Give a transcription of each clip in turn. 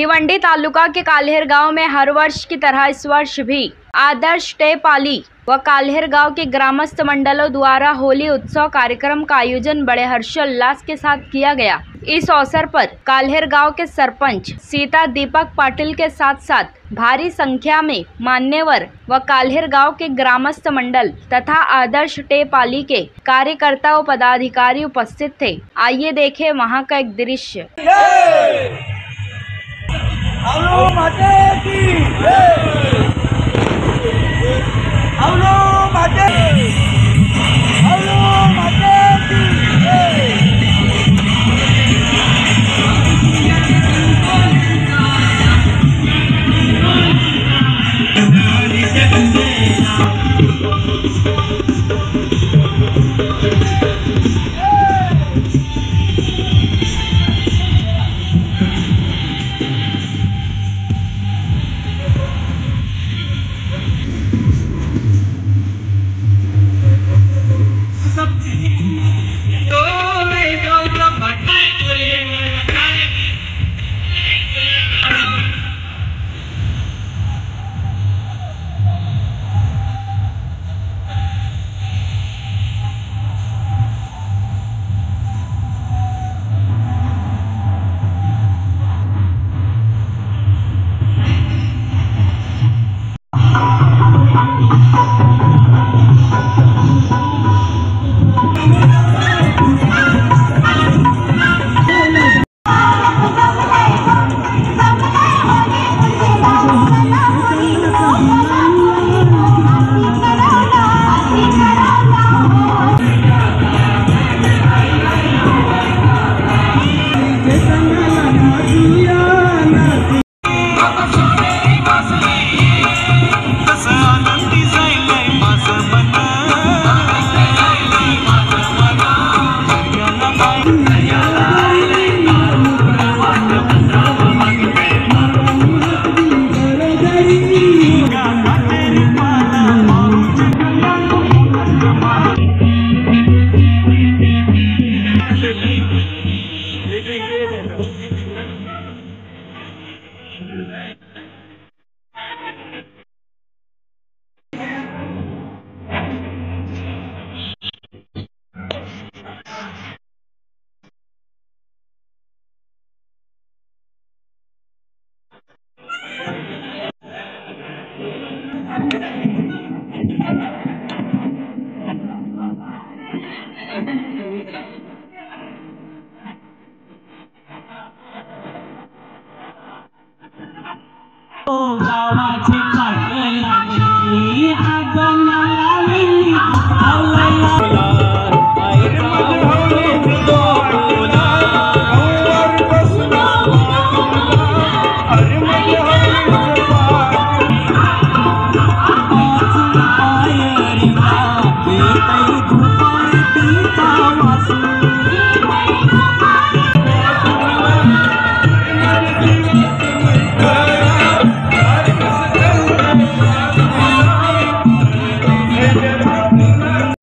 भिवंडी तालुका के काल्हेर गांव में हर वर्ष की तरह इस वर्ष भी आदर्श टेपाली व काल्हेर गांव के ग्रामस्थ मंडलों द्वारा होली उत्सव कार्यक्रम का आयोजन बड़े हर्षोल्लास के साथ किया गया। इस अवसर पर काल्हेर गांव के सरपंच सीता दीपक पाटिल के साथ साथ भारी संख्या में मान्यवर व काल्हेर गांव के ग्रामस्थ मंडल तथा आदर्श टेपाली के कार्यकर्ता व पदाधिकारी उपस्थित थे। आइए देखें वहां का एक दृश्य।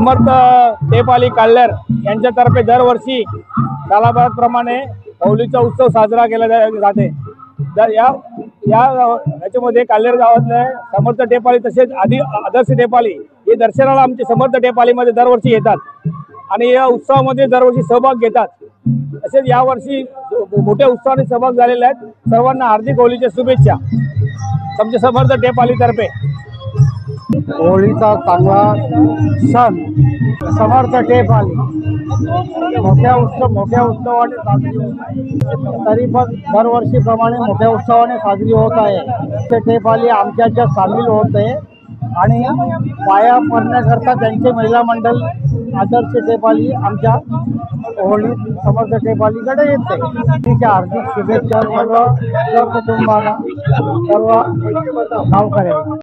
समर्थ टेपाली काल्हेर यांच्यातर्फे दरवर्षी सालाबादप्रमाणे होलीचा उत्सव साजरा केला जाते। तर याच्यामध्ये काल्हेर गावातले समर्थ टेपाली तसेच आदर्श टेपाली हे दर्शनाला आमचे समर्थ टेपालीमध्ये दरवर्षी येतात आणि या उत्सवामध्ये दरवर्षी सहभाग घेतात। तसेच यावर्षी मोठ्या उत्साहाने सहभाग झालेले आहेत। सर्वांना हार्दिक होलीच्या शुभेच्छा आमच्या समर्थ टेपालीतर्फे। होळीचा चांगला सण समर्थ टेपाली मोठ्या उत्सवाने साजरी होत आहे। तरी पण दरवर्षीप्रमाणे मोठ्या उत्सवाने साजरी होत आहे। टेपाली आमच्यात सामील होत आहे आणि पाया पडण्याकरता त्यांचे महिला मंडळ आदर्श टेपाली आमच्या होळी समर्थ टेपालीकडे येते। तिच्या हार्दिक शुभेच्छा सर्व कुटुंबाला, सर्व गावकऱ्यांना।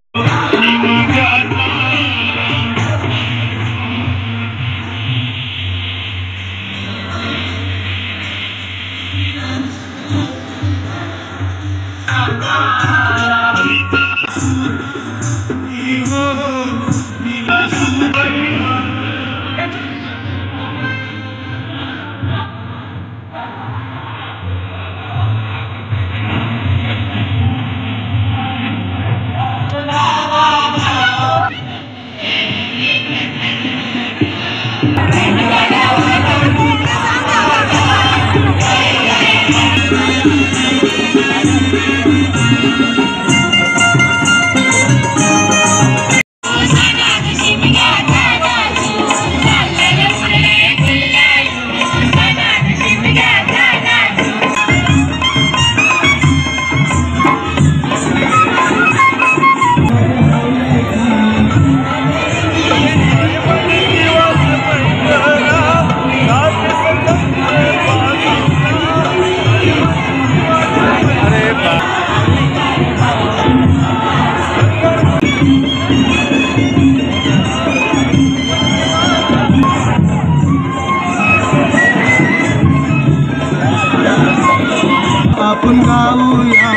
आपण गाऊया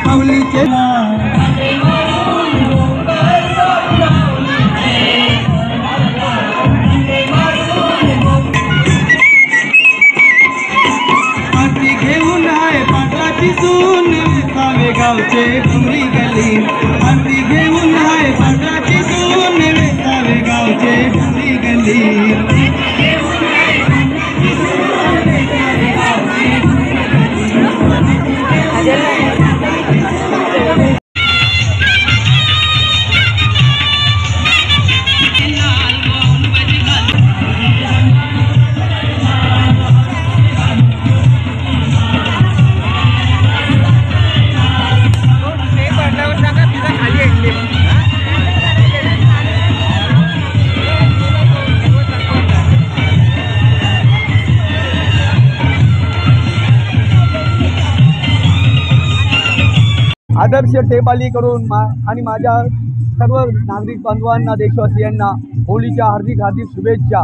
माऊलीचे पाठी घेऊन आहे पाटाची सून विसावे गावचे डोंगरी गली पाठी घेऊन आहे पाटाची सून विसावे गावचे डोंगरी गली आदर्श टेपालीकडून आणि माझ्या सर्व नागरिक बांधवांना देशवासियांना होळीच्या हार्दिक हार्दिक शुभेच्छा।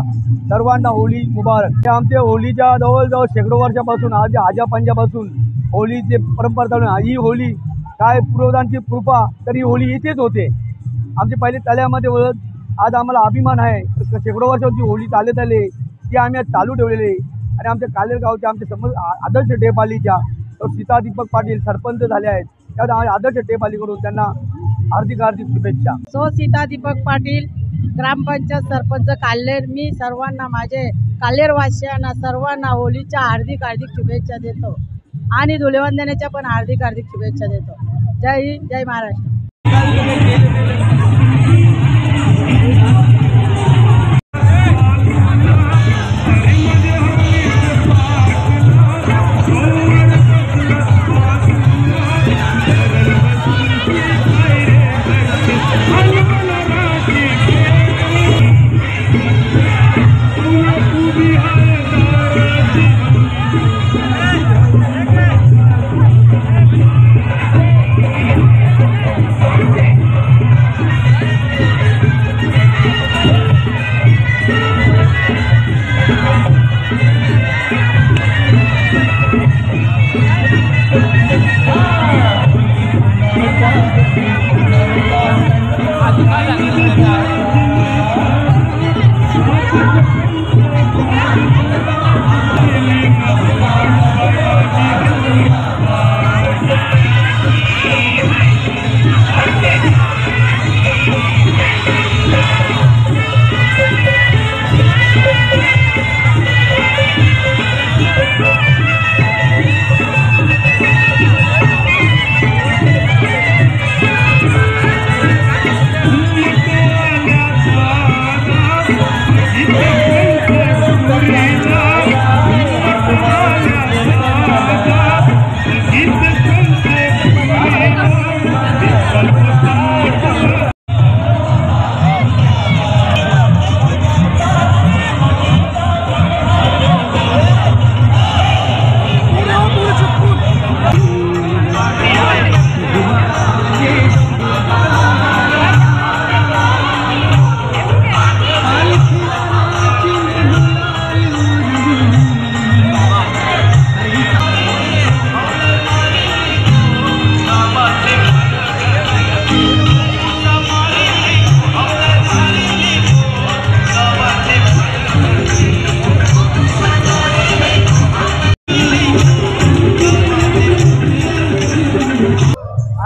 सर्वांना होळी मुबारक। हे आमच्या होळीच्या जवळजवळ शेकडो वर्षापासून आज आजापंजापासून होळीचे परंपरा चालू आहे। ही होळी काय पूर्वजांची कृपा तरी होळी इथेच होते। आमचे पहिले तळ्यामध्ये वळत आज आम्हाला अभिमान आहे। शेकडो वर्षाची होळी चालत आले ती आम्ही आज चालू ठेवलेली आणि आमच्या कालेर गावचे आमचे समज आदर्श टेपालीच्या सीता दीपक पाटील सरपंच झाले आहेत। त्यात आदर्श टेपालीकडून त्यांना हार्दिक हार्दिक शुभेच्छा। सो सीता दीपक पाटील ग्रामपंचायत सरपंच काल्हेर। मी सर्वांना माझे काल्हेरवासियांना सर्वांना होळीच्या हार्दिक हार्दिक शुभेच्छा देतो आणि धुलिवंदनाच्या पण हार्दिक हार्दिक शुभेच्छा देतो। जय हिंद, जय महाराष्ट्र।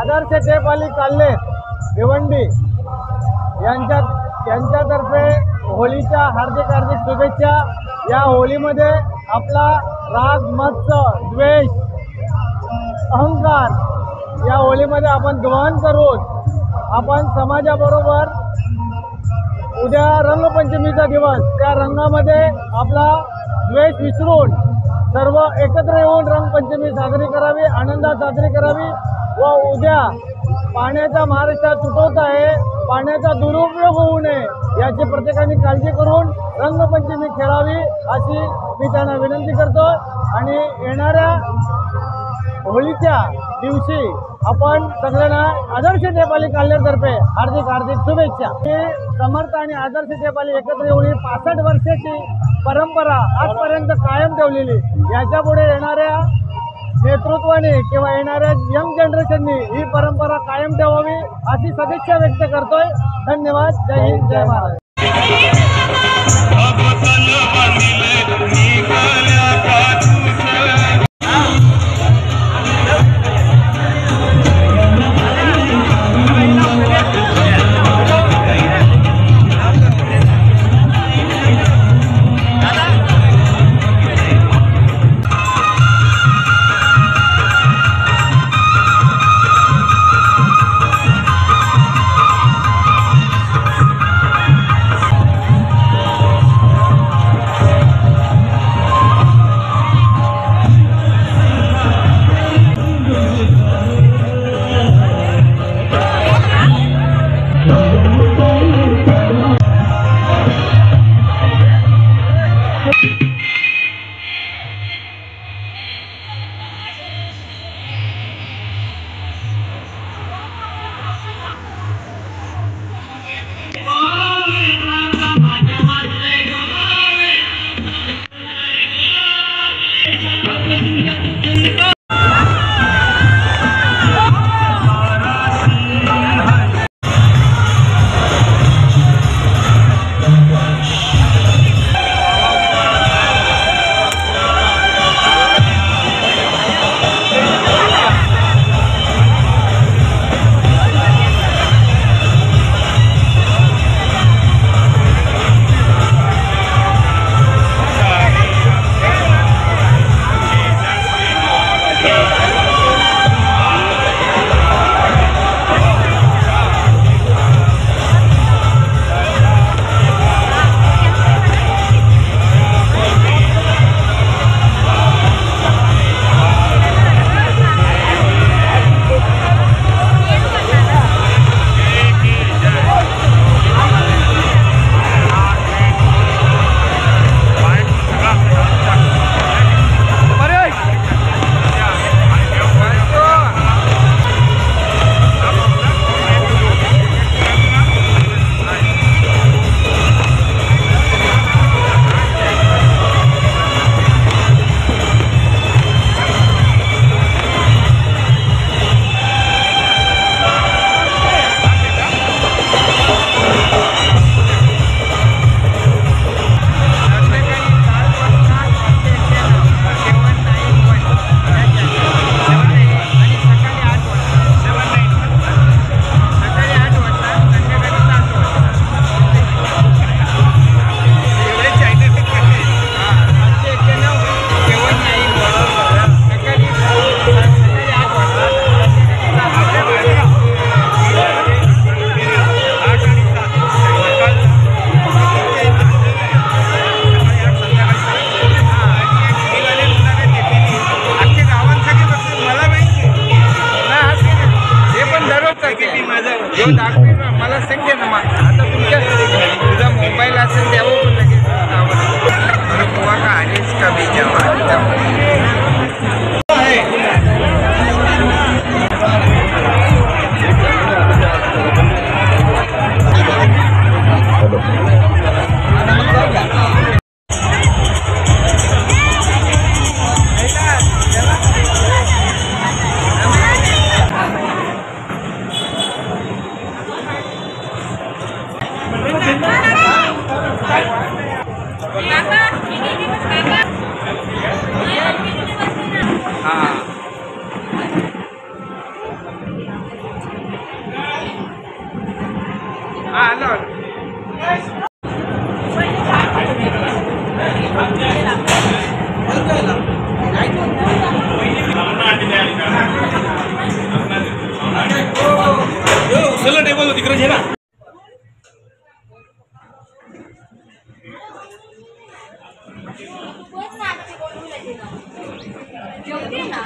आदर्श टेपाली काल्हेर भिवंडी यांच्यातर्फे होळीच्या हार्दिक हार्दिक शुभेच्छा। या होळीमध्ये आपला राग, मत्सर, द्वेष, अहंकार या होळीमध्ये आपण दहन करून आपण समाजाबरोबर उद्या रंगपंचमीचा दिवस त्या रंगामध्ये आपला द्वेष विसरून सर्व एकत्र येऊन रंगपंचमी साजरी करावी, आनंदात साजरी करावी व उद्या पाण्याचा महाराष्ट्रात तुटवत आहे, पाण्याचा दुरुपयोग होऊ नये याची प्रत्येकाने काळजी करून रंगपंचमी खेळावी अशी मी त्यांना विनंती करतो। आणि येणाऱ्या होळीच्या दिवशी आपण सगळ्यांना आदर्श टेपाली काल्हेरतर्फे हार्दिक हार्दिक शुभेच्छा। हे समर्थ आणि आदर्श टेपाली एकत्र येऊन 65 वर्षाची परंपरा आजपर्यंत कायम ठेवलेली, याच्यापुढे येणाऱ्या नेतृत्वाने किंवा येणाऱ्या यंग जनरेशननी ही परंपरा कायम ठेवावी अशी सदिच्छा व्यक्त करतोय। धन्यवाद। जय हिंद, जय महाराष्ट्र। मला सांगे ना मग आता तुझा मोबाईल असेल तेव्हा पण लगेच बुआ का आदेश का भी Bapak, ini Bapak. जेवते ना